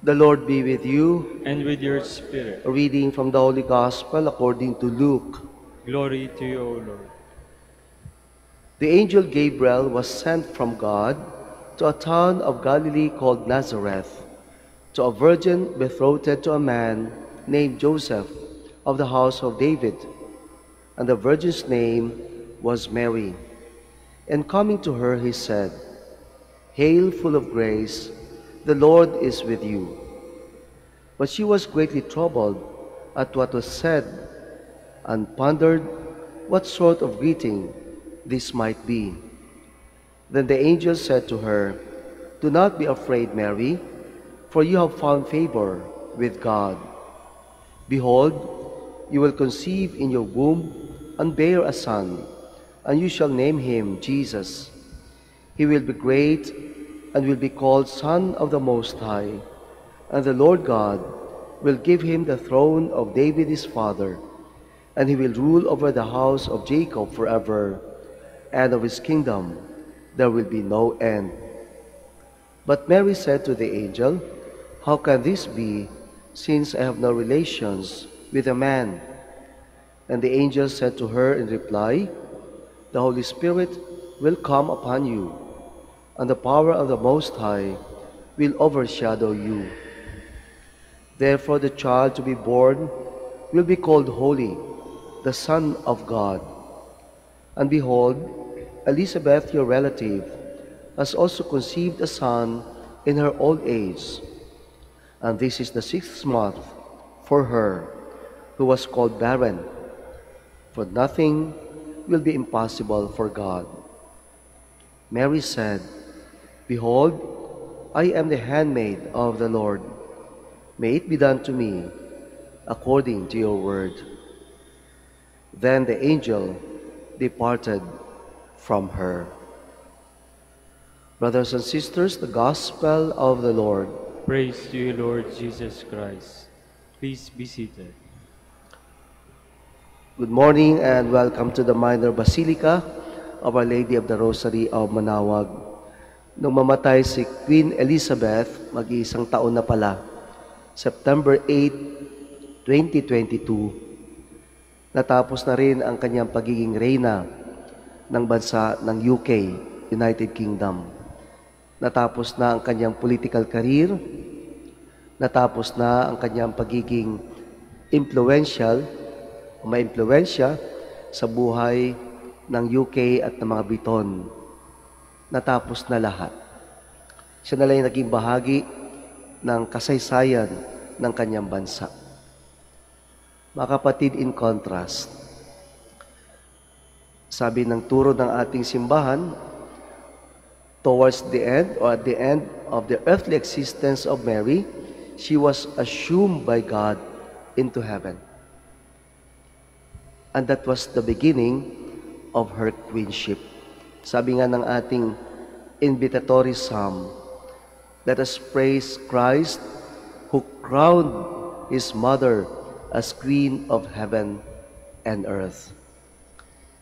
The Lord be with you. And with your spirit. A reading from the Holy Gospel according to Luke. Glory to you, O Lord. The angel Gabriel was sent from God to a town of Galilee called Nazareth, to a virgin betrothed to a man named Joseph of the house of David, and the virgin's name was Mary. And coming to her, he said, "Hail, full of grace, the Lord is with you." But she was greatly troubled at what was said, and pondered what sort of greeting this might be. Then the angel said to her, "Do not be afraid, Mary, for you have found favor with God. Behold, you will conceive in your womb and bear a son, and you shall name him Jesus. He will be great and will be called Son of the Most High, and the Lord God will give him the throne of David his father, and he will rule over the house of Jacob forever, and of his kingdom there will be no end." But Mary said to the angel, "How can this be, since I have no relations with a man?" And the angel said to her in reply, "The Holy Spirit will come upon you, and the power of the Most High will overshadow you. Therefore the child to be born will be called Holy, the Son of God. And behold, Elizabeth, your relative, has also conceived a son in her old age. And this is the 6th month for her, who was called barren, for nothing will be impossible for God." Mary said, "Behold, I am the handmaid of the Lord. May it be done to me according to your word." Then the angel departed from her. Brothers and sisters, the Gospel of the Lord. Praise to you, Lord Jesus Christ. Please be seated. Good morning and welcome to the Minor Basilica of Our Lady of the Rosary of Manaoag. Nung mamatay si Queen Elizabeth, mag-iisang taon na pala, September 8, 2022, natapos na rin ang kanyang pagiging reyna ng bansa ng UK, United Kingdom. Natapos na ang kanyang political career, natapos na ang kanyang pagiging influential, maimpluwensya sa buhay ng UK at ng mga Briton. Natapos na lahat. Siya na lang naging bahagi ng kasaysayan ng kanyang bansa. Mga kapatid, in contrast, sabi ng turo ng ating simbahan, towards the end or at the end of the earthly existence of Mary, she was assumed by God into heaven. And that was the beginning of her queenship. Sabi nga ng ating invitatory psalm, "Let us praise Christ who crowned his mother as Queen of heaven and earth."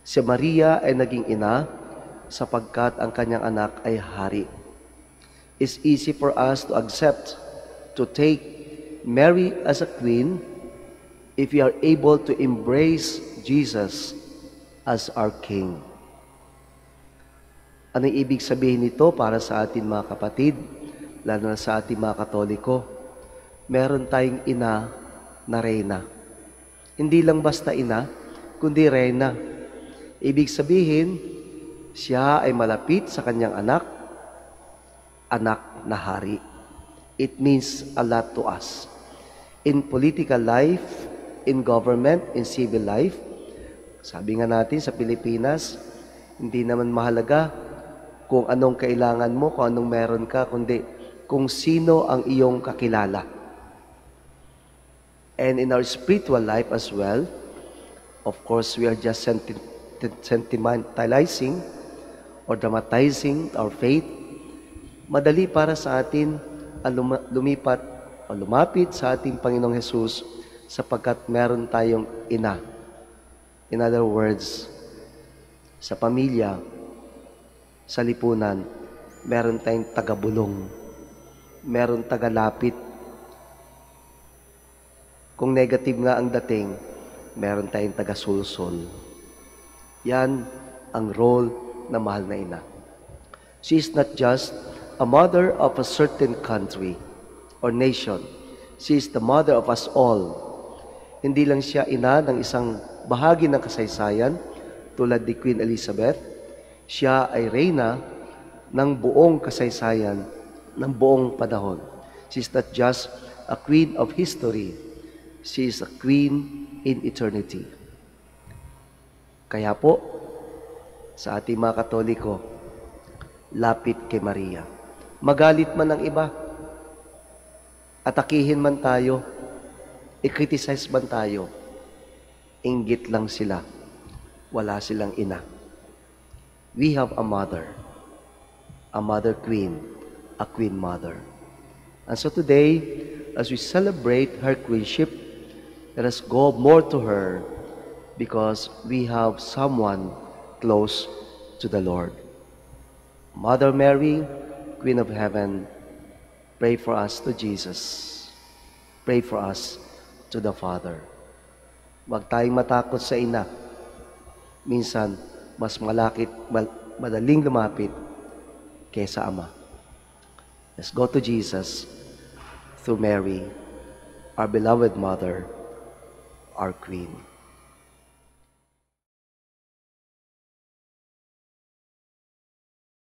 Si Maria ay naging ina sapagkat ang kanyang anak ay hari. It's easy for us to accept, to take Mary as a queen if we are able to embrace Jesus as our King. Anong ibig sabihin nito para sa atin mga kapatid, lalo na sa ating mga Katoliko? Meron tayong ina na reyna. Hindi lang basta ina, kundi reyna. Ibig sabihin, siya ay malapit sa kanyang anak, anak na hari. It means a lot to us. In political life, in government, in civil life, sabi nga natin sa Pilipinas, hindi naman mahalaga kung anong kailangan mo, kung anong meron ka, kundi kung sino ang iyong kakilala. And in our spiritual life as well, of course, we are just sentimentalizing or dramatizing our faith. Madali para sa atin ang lumapit sa ating Panginoong Jesus sapagkat meron tayong ina. In other words, sa pamilya, sa lipunan, meron tayong tagabulong, meron tagalapit, Kung negative nga ang dating, meron tayong taga-sulsol. Yan ang role na mahal na ina. She is not just a mother of a certain country or nation. She is the mother of us all. Hindi lang siya ina ng isang bahagi ng kasaysayan tulad ni Queen Elizabeth. Siya ay reyna ng buong kasaysayan, ng buong panahon. She is not just a queen of history. She is a queen in eternity. Kaya po, sa ating mga Katoliko, lapit kay Maria. Magalit man ang iba, atakihin man tayo, i-criticize man tayo, inggit lang sila, wala silang ina. We have a mother queen, a queen mother. And so today, as we celebrate her queenship, let us go more to her because we have someone close to the Lord. Mother Mary, Queen of Heaven, pray for us to Jesus. Pray for us to the Father. Huwag tayong matakot sa ina. Minsan, mas madaling lumapit kaysa Ama. Let's go to Jesus through Mary, our beloved Mother, our Queen.